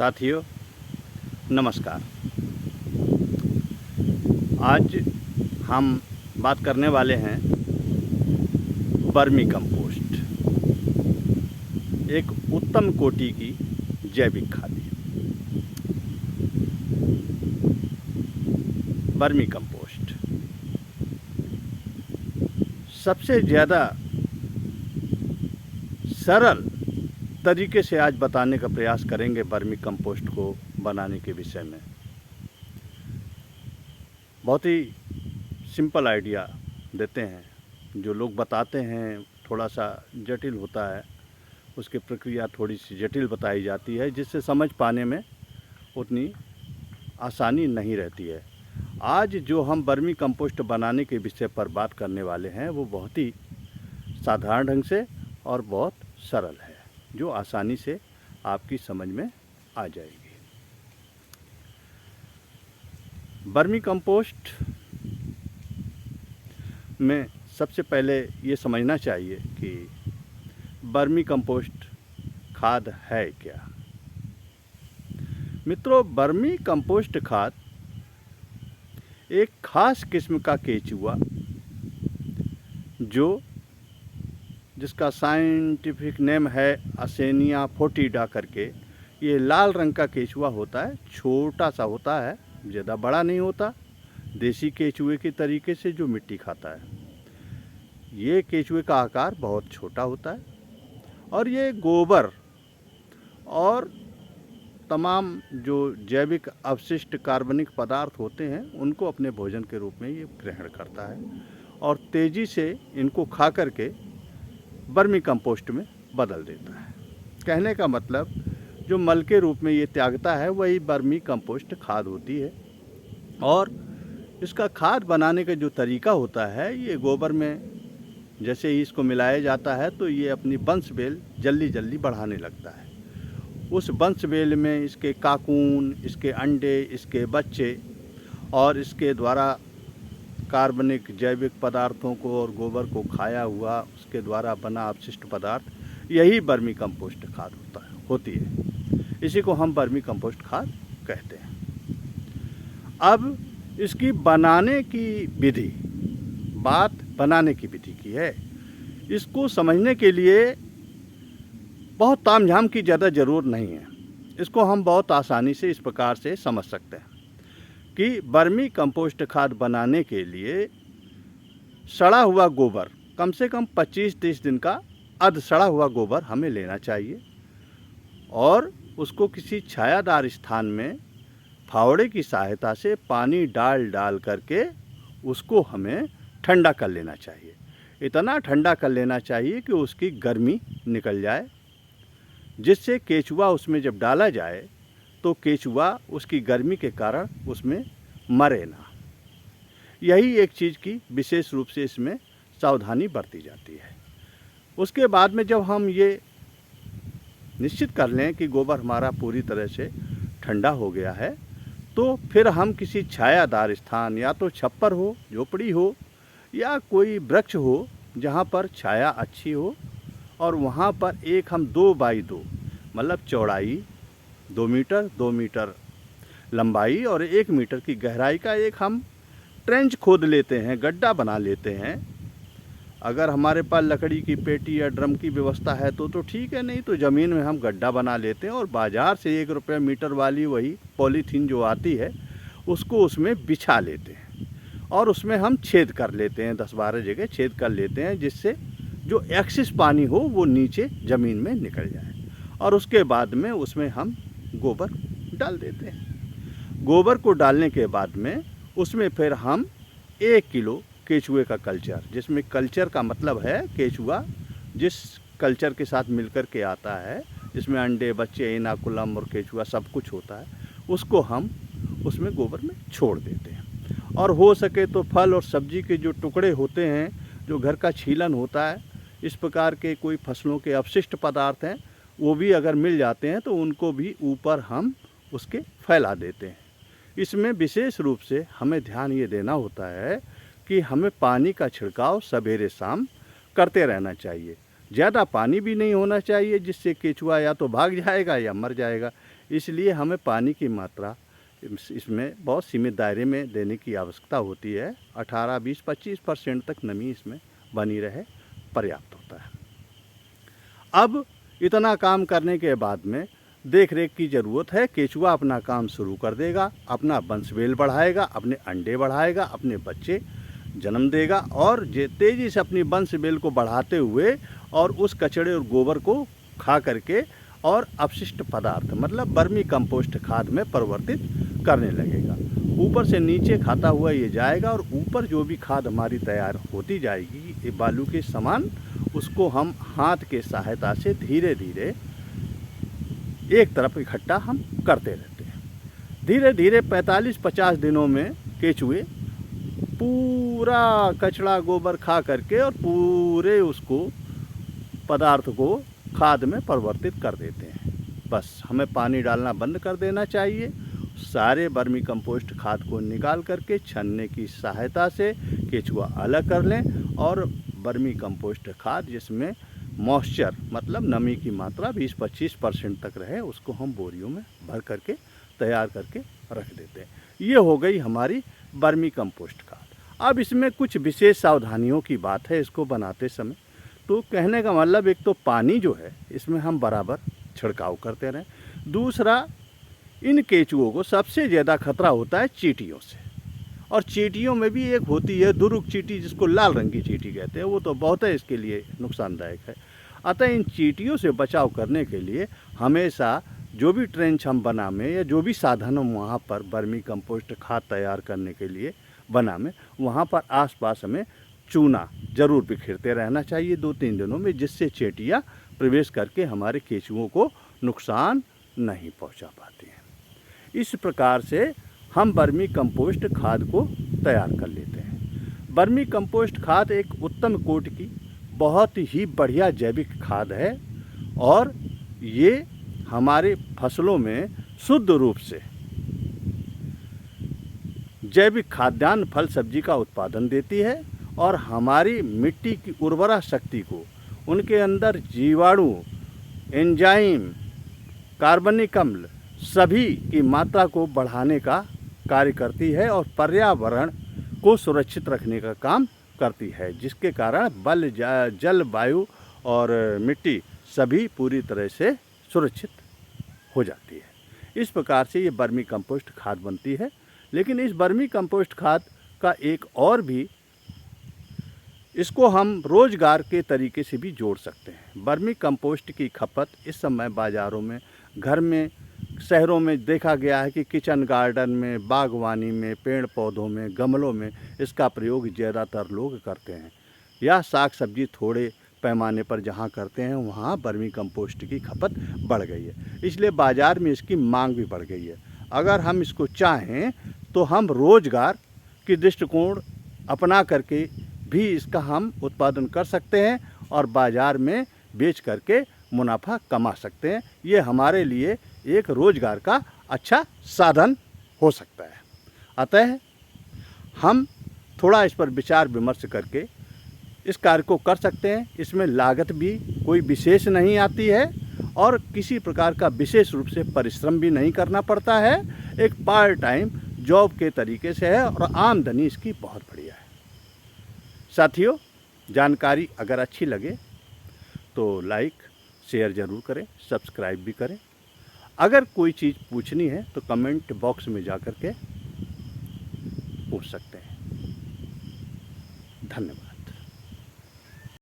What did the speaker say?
साथियों नमस्कार। आज हम बात करने वाले हैं वर्मी कंपोस्ट, एक उत्तम कोटि की जैविक खाद। वर्मी कंपोस्ट सबसे ज़्यादा सरल तरीके से आज बताने का प्रयास करेंगे वर्मी कंपोस्ट को बनाने के विषय में। बहुत ही सिंपल आइडिया देते हैं। जो लोग बताते हैं थोड़ा सा जटिल होता है, उसकी प्रक्रिया थोड़ी सी जटिल बताई जाती है, जिससे समझ पाने में उतनी आसानी नहीं रहती है। आज जो हम वर्मी कंपोस्ट बनाने के विषय पर बात करने वाले हैं वो बहुत ही साधारण ढंग से और बहुत सरल है, जो आसानी से आपकी समझ में आ जाएगी। वर्मी कंपोस्ट में सबसे पहले ये समझना चाहिए कि वर्मी कंपोस्ट खाद है क्या। मित्रों, वर्मी कंपोस्ट खाद एक खास किस्म का केचुआ, जिसका साइंटिफिक नेम है असेनिया फोर्टिडा करके, ये लाल रंग का केचुआ होता है। छोटा सा होता है, ज़्यादा बड़ा नहीं होता, देसी केचुए के तरीके से जो मिट्टी खाता है। ये केचुए का आकार बहुत छोटा होता है और ये गोबर और तमाम जो जैविक अवशिष्ट कार्बनिक पदार्थ होते हैं उनको अपने भोजन के रूप में ये ग्रहण करता है और तेज़ी से इनको खा करके वर्मी कंपोस्ट में बदल देता है। कहने का मतलब जो मल के रूप में ये त्यागता है वही वर्मी कंपोस्ट खाद होती है। और इसका खाद बनाने का जो तरीका होता है, ये गोबर में जैसे ही इसको मिलाया जाता है तो ये अपनी वंश बेल जल्दी जल्दी बढ़ाने लगता है। उस वंश बेल में इसके काकून, इसके अंडे, इसके बच्चे और इसके द्वारा कार्बनिक जैविक पदार्थों को और गोबर को खाया हुआ उसके द्वारा बना अपशिष्ट पदार्थ, यही वर्मी कंपोस्ट खाद होती है। इसी को हम वर्मी कंपोस्ट खाद कहते हैं। अब इसकी बनाने की विधि, बात बनाने की विधि की है। इसको समझने के लिए बहुत तामझाम की ज़्यादा ज़रूरत नहीं है। इसको हम बहुत आसानी से इस प्रकार से समझ सकते हैं कि वर्मी कंपोस्ट खाद बनाने के लिए सड़ा हुआ गोबर, कम से कम 25-30 दिन का अध सड़ा हुआ गोबर हमें लेना चाहिए और उसको किसी छायादार स्थान में फावड़े की सहायता से पानी डाल करके उसको हमें ठंडा कर लेना चाहिए। इतना ठंडा कर लेना चाहिए कि उसकी गर्मी निकल जाए, जिससे केचुआ उसमें जब डाला जाए तो केचुआ उसकी गर्मी के कारण उसमें मरे ना। यही एक चीज़ की विशेष रूप से इसमें सावधानी बरती जाती है। उसके बाद में जब हम ये निश्चित कर लें कि गोबर हमारा पूरी तरह से ठंडा हो गया है, तो फिर हम किसी छायादार स्थान, या तो छप्पर हो, झोपड़ी हो या कोई वृक्ष हो जहाँ पर छाया अच्छी हो, और वहाँ पर एक हम 2x2 मतलब चौड़ाई 2 मीटर लंबाई और 1 मीटर की गहराई का एक हम ट्रेंच खोद लेते हैं, गड्ढा बना लेते हैं। अगर हमारे पास लकड़ी की पेटी या ड्रम की व्यवस्था है तो ठीक है, नहीं तो ज़मीन में हम गड्ढा बना लेते हैं और बाज़ार से 1 रुपये मीटर वाली वही पॉलीथीन जो आती है उसको उसमें बिछा लेते हैं और उसमें हम छेद कर लेते हैं, 10-12 जगह छेद कर लेते हैं, जिससे जो एक्सेस पानी हो वो नीचे ज़मीन में निकल जाए। और उसके बाद में उसमें हम गोबर डाल देते हैं। गोबर को डालने के बाद में उसमें फिर हम 1 किलो केचुए का कल्चर, जिसमें कल्चर का मतलब है केचुआ जिस कल्चर के साथ मिलकर के आता है, जिसमें अंडे, बच्चे, इनाकुलम और केचुआ सब कुछ होता है, उसको हम उसमें गोबर में छोड़ देते हैं। और हो सके तो फल और सब्जी के जो टुकड़े होते हैं, जो घर का छीलन होता है, इस प्रकार के कोई फसलों के अपशिष्ट पदार्थ हैं, वो भी अगर मिल जाते हैं तो उनको भी ऊपर हम उसके फैला देते हैं। इसमें विशेष रूप से हमें ध्यान ये देना होता है कि हमें पानी का छिड़काव सवेरे शाम करते रहना चाहिए। ज़्यादा पानी भी नहीं होना चाहिए, जिससे केचुआ या तो भाग जाएगा या मर जाएगा। इसलिए हमें पानी की मात्रा इसमें बहुत सीमित दायरे में देने की आवश्यकता होती है। 18, 20, 25% तक नमी इसमें बनी रहे पर्याप्त होता है। अब इतना काम करने के बाद में देख रेख की ज़रूरत है। केचुआ अपना काम शुरू कर देगा, अपना वंशवेल बढ़ाएगा, अपने अंडे बढ़ाएगा, अपने बच्चे जन्म देगा और तेज़ी से अपनी वंशवेल को बढ़ाते हुए और उस कचड़े और गोबर को खा करके और अपशिष्ट पदार्थ मतलब वर्मी कंपोस्ट खाद में परिवर्तित करने लगेगा। ऊपर से नीचे खाता हुआ ये जाएगा और ऊपर जो भी खाद हमारी तैयार होती जाएगी ये बालू के समान, उसको हम हाथ के सहायता से धीरे धीरे एक तरफ इकट्ठा हम करते रहते हैं। धीरे धीरे 45-50 दिनों में केचुए पूरा कचड़ा गोबर खा करके और पूरे उसको पदार्थ को खाद में परिवर्तित कर देते हैं। बस हमें पानी डालना बंद कर देना चाहिए। सारे वर्मी कंपोस्ट खाद को निकाल करके छन्ने की सहायता से केचुआ अलग कर लें और वर्मी कंपोस्ट खाद जिसमें मॉइस्चर मतलब नमी की मात्रा 20-25% तक रहे उसको हम बोरियों में भर करके तैयार करके रख देते हैं। ये हो गई हमारी वर्मी कंपोस्ट खाद। अब इसमें कुछ विशेष सावधानियों की बात है इसको बनाते समय। तो कहने का मतलब एक तो पानी जो है इसमें हम बराबर छिड़काव करते रहें। दूसरा, इन केचुओं को सबसे ज़्यादा खतरा होता है चींटियों से, और चींटियों में भी एक होती है दुरुक चींटी जिसको लाल रंग की चींटी कहते हैं, वो तो बहुत है इसके लिए नुकसानदायक है। अतः इन चींटियों से बचाव करने के लिए हमेशा जो भी ट्रेंच हम बनावें या जो भी साधन हम वहाँ पर वर्मी कंपोस्ट खाद तैयार करने के लिए बनावें, वहाँ पर आसपास हमें चूना ज़रूर बिखेरते रहना चाहिए 2-3 दिनों में, जिससे चींटियाँ प्रवेश करके हमारे केचुओं को नुकसान नहीं पहुँचा पाती हैं। इस प्रकार से हम वर्मी कंपोस्ट खाद को तैयार कर लेते हैं। वर्मी कंपोस्ट खाद एक उत्तम कोट की बहुत ही बढ़िया जैविक खाद है और ये हमारे फसलों में शुद्ध रूप से जैविक खाद्यान्न फल सब्जी का उत्पादन देती है और हमारी मिट्टी की उर्वरा शक्ति को, उनके अंदर जीवाणु, एंजाइम, कार्बनिक अम्ल सभी की मात्रा को बढ़ाने का कार्य करती है और पर्यावरण को सुरक्षित रखने का काम करती है, जिसके कारण जल, वायु और मिट्टी सभी पूरी तरह से सुरक्षित हो जाती है। इस प्रकार से ये वर्मी कंपोस्ट खाद बनती है। लेकिन इस वर्मी कंपोस्ट खाद का एक और भी, इसको हम रोजगार के तरीके से भी जोड़ सकते हैं। वर्मी कंपोस्ट की खपत इस समय बाज़ारों में, घर में, शहरों में देखा गया है कि किचन गार्डन में, बागवानी में, पेड़ पौधों में, गमलों में इसका प्रयोग ज़्यादातर लोग करते हैं, या साग सब्जी थोड़े पैमाने पर जहाँ करते हैं वहाँ वर्मी कंपोस्ट की खपत बढ़ गई है। इसलिए बाज़ार में इसकी मांग भी बढ़ गई है। अगर हम इसको चाहें तो हम रोजगार की दृष्टिकोण अपना करके भी इसका हम उत्पादन कर सकते हैं और बाज़ार में बेच करके मुनाफा कमा सकते हैं। ये हमारे लिए एक रोजगार का अच्छा साधन हो सकता है। अतः हम थोड़ा इस पर विचार विमर्श करके इस कार्य को कर सकते हैं। इसमें लागत भी कोई विशेष नहीं आती है और किसी प्रकार का विशेष रूप से परिश्रम भी नहीं करना पड़ता है। एक पार्ट टाइम जॉब के तरीके से है और आमदनी इसकी बहुत बढ़िया है। साथियों, जानकारी अगर अच्छी लगे तो लाइक शेयर ज़रूर करें, सब्सक्राइब भी करें। अगर कोई चीज़ पूछनी है तो कमेंट बॉक्स में जा कर के पूछ सकते हैं। धन्यवाद।